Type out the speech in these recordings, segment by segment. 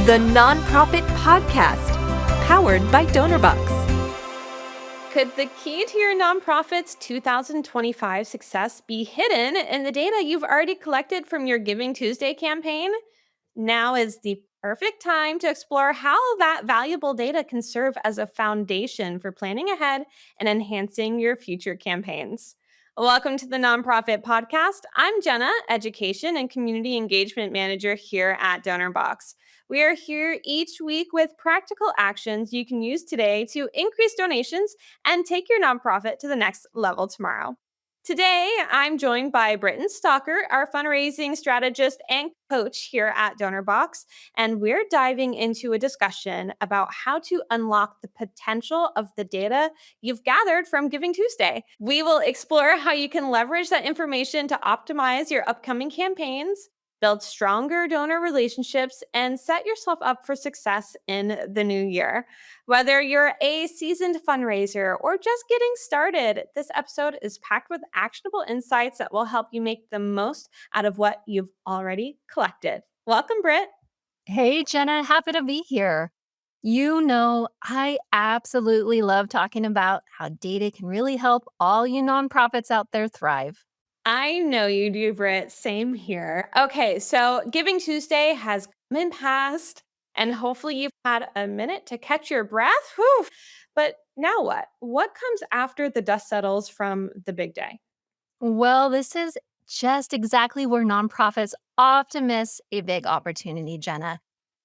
the Nonprofit Podcast, powered by Donorbox. Could the key to your nonprofit's 2025 success be hidden in the data you've already collected from your Giving Tuesday campaign? Now is the perfect time to explore how that valuable data can serve as a foundation for planning ahead and enhancing your future campaigns. Welcome to the Nonprofit Podcast. I'm Jena, Education and Community Engagement Manager here at Donorbox. We are here each week with practical actions you can use today to increase donations and take your nonprofit to the next level tomorrow. Today, I'm joined by Britt Stalker, our fundraising strategist and coach here at Donorbox, and we're diving into a discussion about how to unlock the potential of the data you've gathered from Giving Tuesday. We will explore how you can leverage that information to optimize your upcoming campaigns, build stronger donor relationships, and set yourself up for success in the new year. Whether you're a seasoned fundraiser or just getting started, this episode is packed with actionable insights that will help you make the most out of what you've already collected. Welcome, Britt. Hey, Jena, happy to be here. You know, I absolutely love talking about how data can really help all you nonprofits out there thrive. I know you do, Britt. Same here. Okay, so Giving Tuesday has come and passed, and hopefully you've had a minute to catch your breath. Whew. But now what? What comes after the dust settles from the big day? Well, this is just exactly where nonprofits often miss a big opportunity, Jena.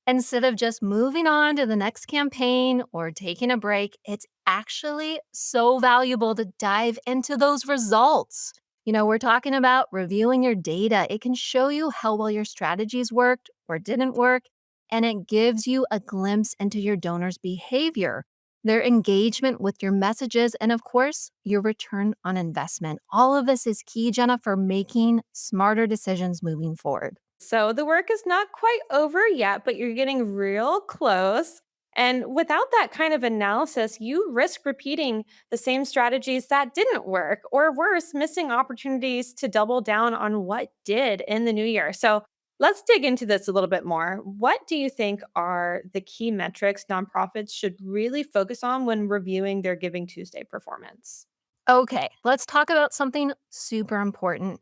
Instead of just moving on to the next campaign or taking a break, it's actually so valuable to dive into those results. We're talking about reviewing your data. It can show you how well your strategies worked or didn't work, and it gives you a glimpse into your donors' behavior, their engagement with your messages, and of course, your return on investment. All of this is key, Jena, for making smarter decisions moving forward. So the work is not quite over yet, but you're getting real close. And without that kind of analysis, you risk repeating the same strategies that didn't work, or worse, missing opportunities to double down on what did in the new year. So let's dig into this a little bit more. What do you think are the key metrics nonprofits should really focus on when reviewing their Giving Tuesday performance? Okay, let's talk about something super important.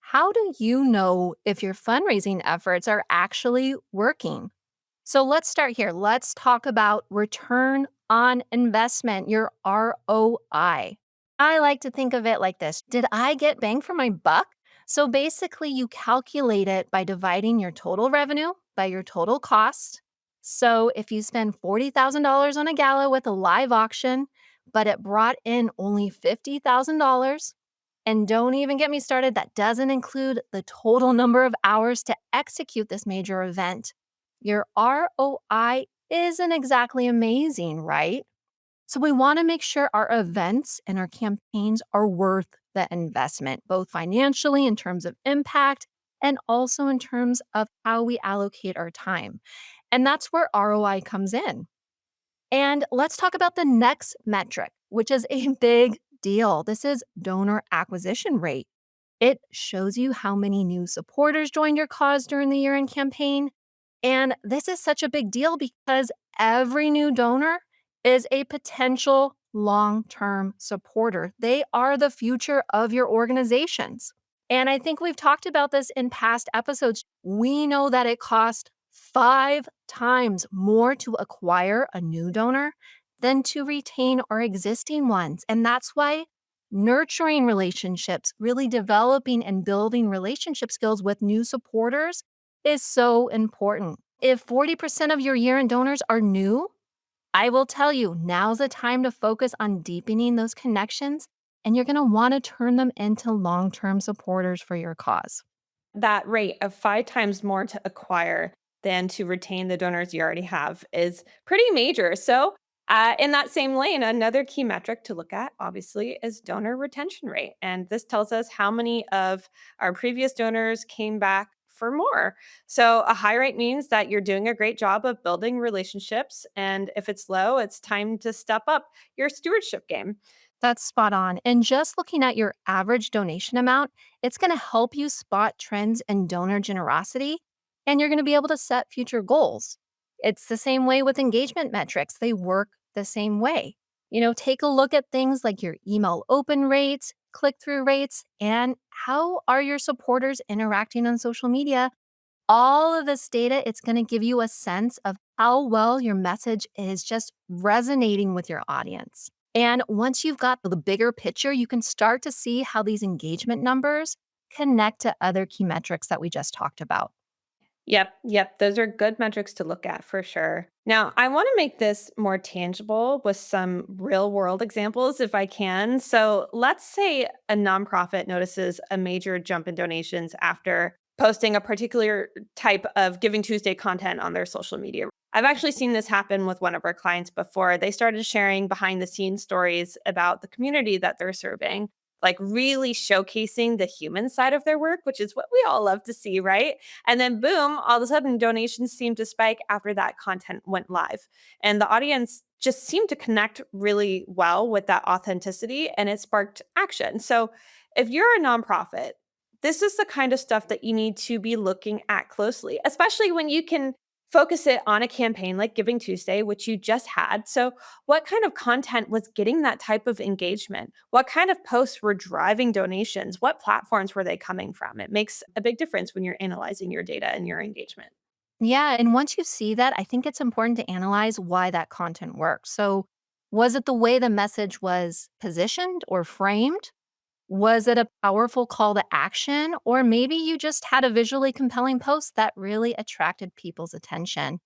How do you know if your fundraising efforts are actually working? So let's start here. Let's talk about return on investment, your ROI. I like to think of it like this. Did I get bang for my buck? So basically, you calculate it by dividing your total revenue by your total cost. So if you spend $40,000 on a gala with a live auction, but it brought in only $50,000, and don't even get me started, that doesn't include the total number of hours to execute this major event, your ROI isn't exactly amazing, right? So we want to make sure our events and our campaigns are worth the investment, both financially in terms of impact and also in terms of how we allocate our time. And that's where ROI comes in. And let's talk about the next metric, which is a big deal. This is donor acquisition rate. It shows you how many new supporters joined your cause during the year-end campaign. And this is such a big deal because every new donor is a potential long-term supporter. They are the future of your organizations. And I think we've talked about this in past episodes. We know that it costs 5 times more to acquire a new donor than to retain our existing ones. And that's why nurturing relationships, really developing and building relationship skills with new supporters is so important. If 40% of your year-end donors are new, I will tell you, now's the time to focus on deepening those connections, and you're going to want to turn them into long-term supporters for your cause. That rate of 5 times more to acquire than to retain the donors you already have is pretty major. So, in that same lane, another key metric to look at, obviously, is donor retention rate. And this tells us how many of our previous donors came back for more. So, a high rate means that you're doing a great job of building relationships. And if it's low, it's time to step up your stewardship game. That's spot on. And just looking at your average donation amount, it's going to help you spot trends in donor generosity, and you're going to be able to set future goals. It's the same way with engagement metrics. They work the same way. Take a look at things like your email open rates, click through rates, and how are your supporters interacting on social media. All of this data, it's going to give you a sense of how well your message is just resonating with your audience. And once you've got the bigger picture, you can start to see how these engagement numbers connect to other key metrics that we just talked about. Yep, yep. Those are good metrics to look at for sure. Now, I want to make this more tangible with some real world examples if I can. So, let's say a nonprofit notices a major jump in donations after posting a particular type of Giving Tuesday content on their social media. I've actually seen this happen with one of our clients before. They started sharing behind the scenes stories about the community that they're serving, like really showcasing the human side of their work, which is what we all love to see, right? And then, boom, all of a sudden, donations seemed to spike after that content went live. And the audience just seemed to connect really well with that authenticity and it sparked action. So, if you're a nonprofit, this is the kind of stuff that you need to be looking at closely, especially when you can focus it on a campaign like Giving Tuesday, which you just had. So, what kind of content was getting that type of engagement? What kind of posts were driving donations? What platforms were they coming from? It makes a big difference when you're analyzing your data and your engagement. Yeah. And once you see that, I think it's important to analyze why that content works. So, was it the way the message was positioned or framed? Was it a powerful call to action? Or maybe you just had a visually compelling post that really attracted people's attention?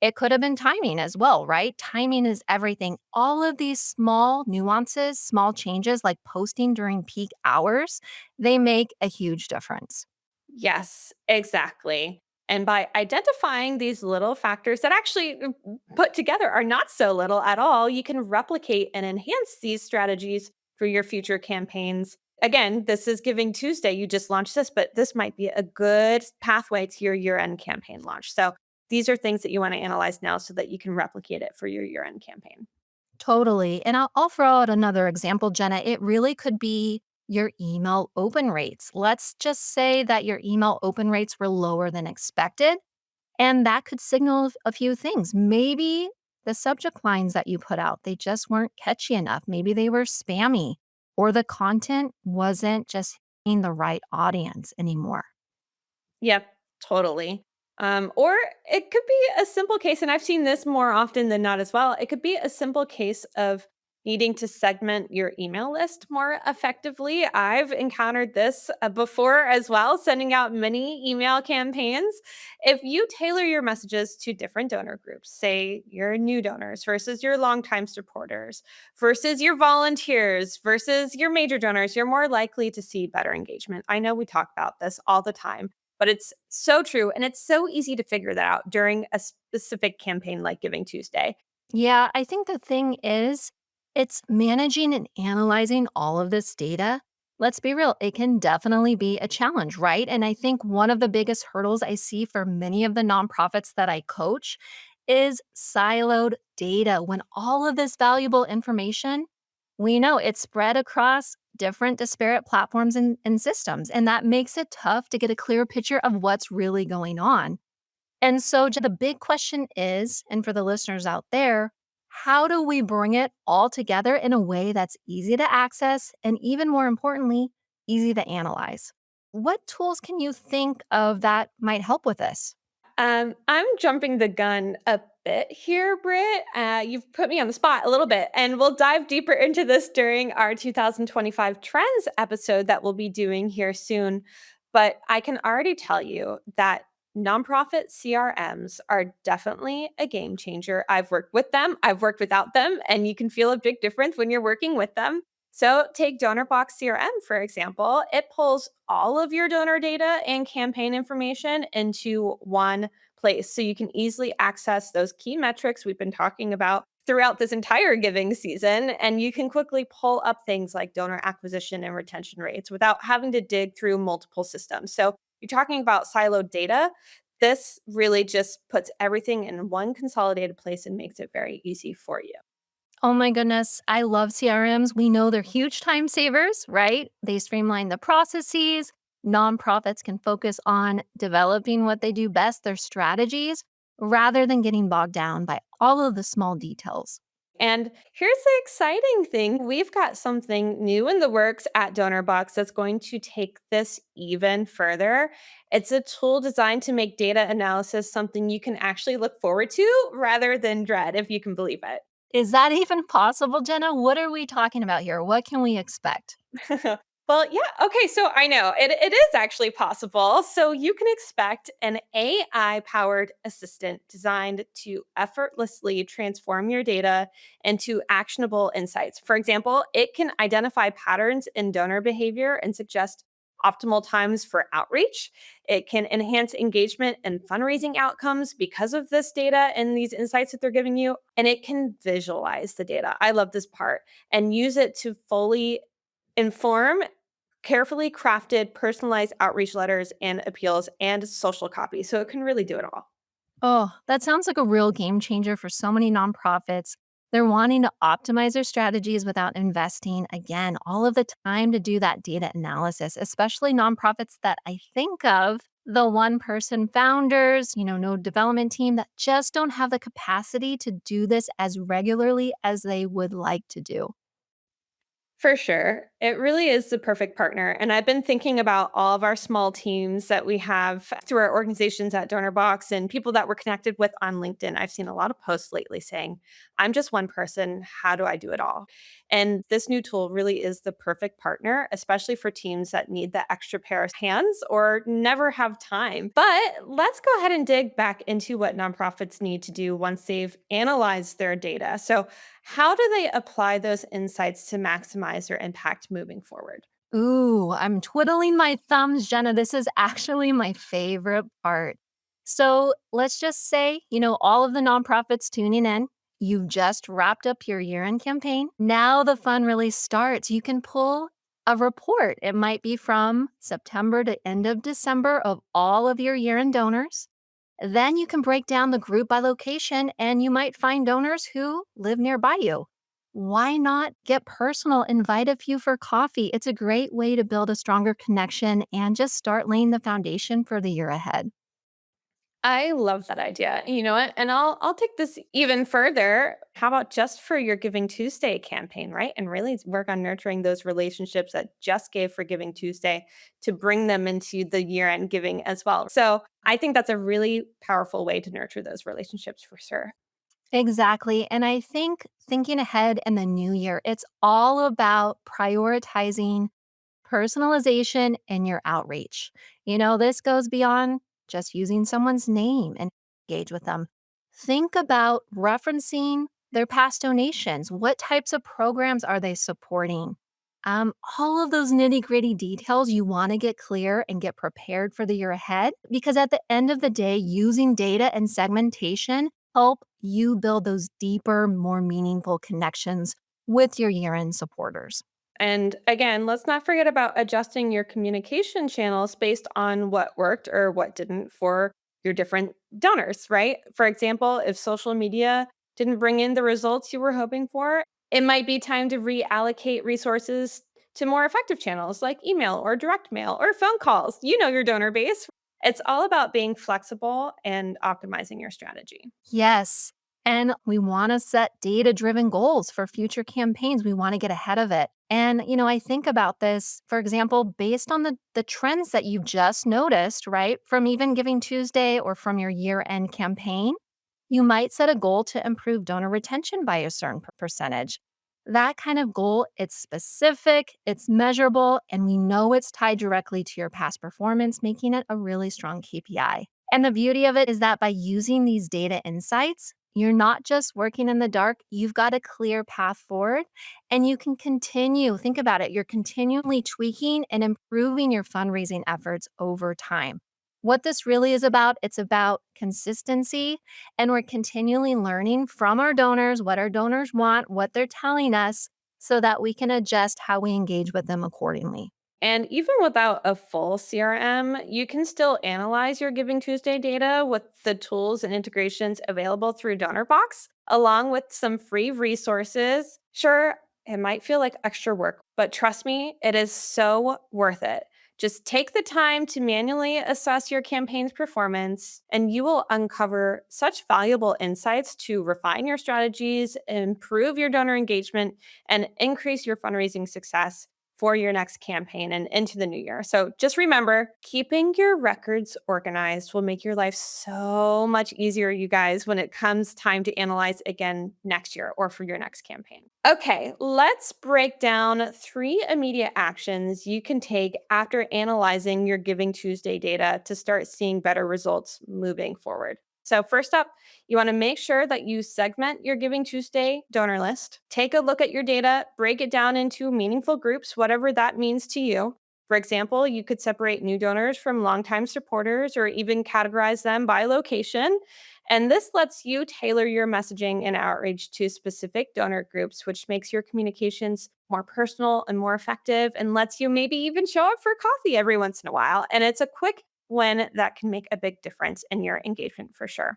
It could have been timing as well, right? Timing is everything. All of these small nuances, small changes like posting during peak hours, they make a huge difference. Yes, exactly. And by identifying these little factors that actually put together are not so little at all, you can replicate and enhance these strategies for your future campaigns. Again, this is Giving Tuesday. You just launched this, but this might be a good pathway to your year end campaign launch. So these are things that you want to analyze now so that you can replicate it for your year end campaign. Totally. And I'll throw out another example, Jenna. It really could be your email open rates. Let's just say that your email open rates were lower than expected. And that could signal a few things. Maybe the subject lines that you put out, they just weren't catchy enough. Maybe they were spammy or the content wasn't just hitting the right audience anymore. Yep, totally. Or it could be a simple case, and I've seen this more often than not as well. It could be a simple case of needing to segment your email list more effectively. I've encountered this before as well, sending out many email campaigns. If you tailor your messages to different donor groups, say your new donors versus your longtime supporters, versus your volunteers, versus your major donors, you're more likely to see better engagement. I know we talk about this all the time, but it's so true, and it's so easy to figure that out during a specific campaign like Giving Tuesday. Yeah, I think the thing is, it's managing and analyzing all of this data. Let's be real, it can definitely be a challenge, right? And I think one of the biggest hurdles I see for many of the nonprofits that I coach is siloed data. When all of this valuable information, we know it's spread across different disparate platforms and systems. And that makes it tough to get a clear picture of what's really going on. And so the big question is, and for the listeners out there, how do we bring it all together in a way that's easy to access and even more importantly, easy to analyze? What tools can you think of that might help with this? I'm jumping the gun a bit here, Britt. You've put me on the spot a little bit, and we'll dive deeper into this during our 2025 trends episode that we'll be doing here soon. But I can already tell you that nonprofit CRMs are definitely a game changer. I've worked with them, I've worked without them, and you can feel a big difference when you're working with them. So, take Donorbox CRM, for example. It pulls all of your donor data and campaign information into one place. So, you can easily access those key metrics we've been talking about throughout this entire giving season. And you can quickly pull up things like donor acquisition and retention rates without having to dig through multiple systems. So, you're talking about siloed data. This really just puts everything in one consolidated place and makes it very easy for you. Oh my goodness, I love CRMs. We know they're huge time savers, right? They streamline the processes. Nonprofits can focus on developing what they do best, their strategies, rather than getting bogged down by all of the small details. And here's the exciting thing. We've got something new in the works at Donorbox that's going to take this even further. It's a tool designed to make data analysis something you can actually look forward to rather than dread, if you can believe it. Is that even possible, Jenna? What are we talking about here? What can we expect? Well, yeah. Okay. So I know it is actually possible. So you can expect an AI powered assistant designed to effortlessly transform your data into actionable insights. For example, it can identify patterns in donor behavior and suggest optimal times for outreach. It can enhance engagement and fundraising outcomes because of this data and these insights that they're giving you. And it can visualize the data. I love this part and use it to fully inform carefully crafted, personalized outreach letters and appeals and social copy. So it can really do it all. Oh, that sounds like a real game changer for so many nonprofits. They're wanting to optimize their strategies without investing, again, all of the time to do that data analysis, especially nonprofits that I think of, the one person founders, no development team that just don't have the capacity to do this as regularly as they would like to do. For sure. It really is the perfect partner. And I've been thinking about all of our small teams that we have through our organizations at Donorbox and people that we're connected with on LinkedIn. I've seen a lot of posts lately saying, I'm just one person. How do I do it all? And this new tool really is the perfect partner, especially for teams that need the extra pair of hands or never have time. But let's go ahead and dig back into what nonprofits need to do once they've analyzed their data. So, how do they apply those insights to maximize their impact moving forward? Ooh, I'm twiddling my thumbs, Jenna. This is actually my favorite part. So let's just say, all of the nonprofits tuning in, you've just wrapped up your year end campaign. Now the fun really starts. You can pull a report. It might be from September to end of December of all of your year end donors. Then you can break down the group by location and you might find donors who live nearby you. Why not get personal? Invite a few for coffee. It's a great way to build a stronger connection and just start laying the foundation for the year ahead. I love that idea. You know what? And I'll take this even further. How about just for your Giving Tuesday campaign, right? And really work on nurturing those relationships that just gave for Giving Tuesday to bring them into the year-end giving as well. So I think that's a really powerful way to nurture those relationships for sure. Exactly. And I think thinking ahead in the new year, it's all about prioritizing personalization in your outreach. This goes beyond just using someone's name and engage with them. Think about referencing their past donations. What types of programs are they supporting? All of those nitty gritty details you want to get clear and get prepared for the year ahead because at the end of the day, using data and segmentation help you build those deeper, more meaningful connections with your year end supporters. And again, let's not forget about adjusting your communication channels based on what worked or what didn't for your different donors, right? For example, if social media didn't bring in the results you were hoping for, it might be time to reallocate resources to more effective channels like email or direct mail or phone calls. You know your donor base. It's all about being flexible and optimizing your strategy. Yes. And we want to set data driven goals for future campaigns. We want to get ahead of it. And, I think about this, for example, based on the trends that you've just noticed, right? From even Giving Tuesday or from your year end campaign, you might set a goal to improve donor retention by a certain percentage. That kind of goal, it's specific, it's measurable, and we know it's tied directly to your past performance, making it a really strong KPI. And the beauty of it is that by using these data insights, you're not just working in the dark, you've got a clear path forward and you can continue. Think about it. You're continually tweaking and improving your fundraising efforts over time. What this really is about, it's about consistency and we're continually learning from our donors what our donors want, what they're telling us, so that we can adjust how we engage with them accordingly. And even without a full CRM, you can still analyze your Giving Tuesday data with the tools and integrations available through Donorbox, along with some free resources. Sure, it might feel like extra work, but trust me, it is so worth it. Just take the time to manually assess your campaign's performance, and you will uncover such valuable insights to refine your strategies, improve your donor engagement, and increase your fundraising success for your next campaign and into the new year. So just remember, keeping your records organized will make your life so much easier, you guys, when it comes time to analyze again next year or for your next campaign. Okay, let's break down 3 immediate actions you can take after analyzing your Giving Tuesday data to start seeing better results moving forward. So, first up, you want to make sure that you segment your Giving Tuesday donor list. Take a look at your data, break it down into meaningful groups, whatever that means to you. For example, you could separate new donors from longtime supporters or even categorize them by location. And this lets you tailor your messaging and outreach to specific donor groups, which makes your communications more personal and more effective and lets you maybe even show up for coffee every once in a while. And it's a quick win that can make a big difference in your engagement for sure.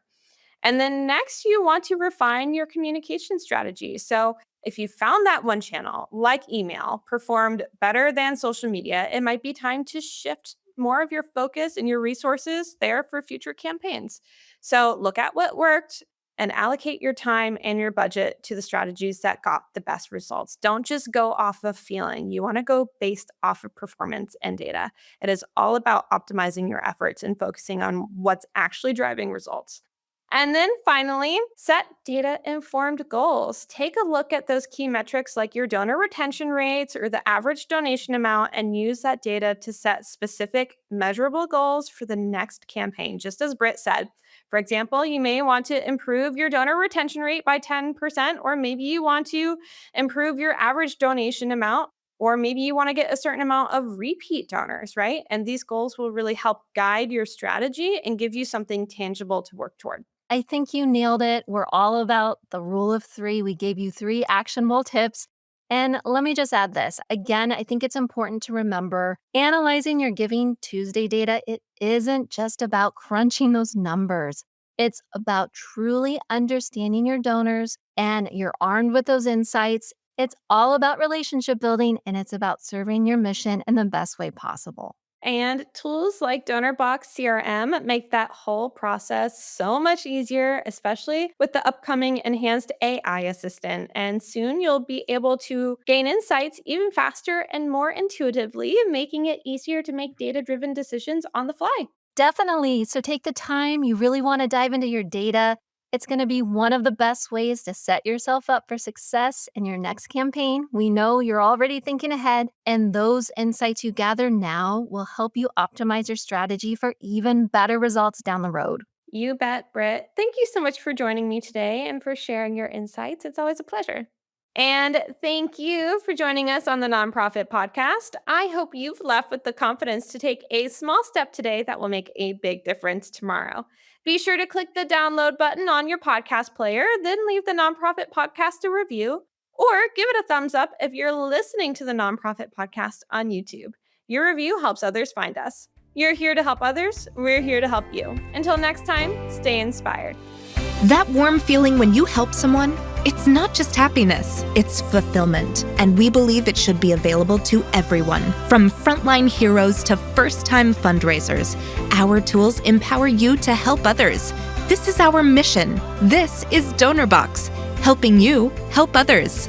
And then next, you want to refine your communication strategy. So, if you found that one channel, like email, performed better than social media, it might be time to shift more of your focus and your resources there for future campaigns. So, look at what worked and allocate your time and your budget to the strategies that got the best results. Don't just go off of feeling. You want to go based off of performance and data. It is all about optimizing your efforts and focusing on what's actually driving results. And then finally, set data informed goals. Take a look at those key metrics like your donor retention rates or the average donation amount and use that data to set specific, measurable goals for the next campaign, just as Britt said. For example, you may want to improve your donor retention rate by 10%, or maybe you want to improve your average donation amount, or maybe you want to get a certain amount of repeat donors, right? And these goals will really help guide your strategy and give you something tangible to work toward. I think you nailed it. We're all about the rule of 3. We gave you 3 actionable tips. And let me just add this. Again, I think it's important to remember analyzing your Giving Tuesday data, it isn't just about crunching those numbers. It's about truly understanding your donors, and you're armed with those insights. It's all about relationship building, and it's about serving your mission in the best way possible. And tools like Donorbox CRM make that whole process so much easier, especially with the upcoming enhanced AI assistant. And soon you'll be able to gain insights even faster and more intuitively, making it easier to make data driven decisions on the fly. Definitely. So take the time. You really want to dive into your data. It's going to be one of the best ways to set yourself up for success in your next campaign. We know you're already thinking ahead, and those insights you gather now will help you optimize your strategy for even better results down the road. You bet, Britt. Thank you so much for joining me today and for sharing your insights. It's always a pleasure. And thank you for joining us on the Nonprofit Podcast. I hope you've left with the confidence to take a small step today that will make a big difference tomorrow. Be sure to click the download button on your podcast player, then leave the Nonprofit Podcast a review, or give it a thumbs up if you're listening to the Nonprofit Podcast on YouTube. Your review helps others find us. You're here to help others. We're here to help you. Until next time, stay inspired. That warm feeling when you help someone, it's not just happiness, it's fulfillment. And we believe it should be available to everyone, from frontline heroes to first-time fundraisers. Our tools empower you to help others. This is our mission. This is Donorbox, helping you help others.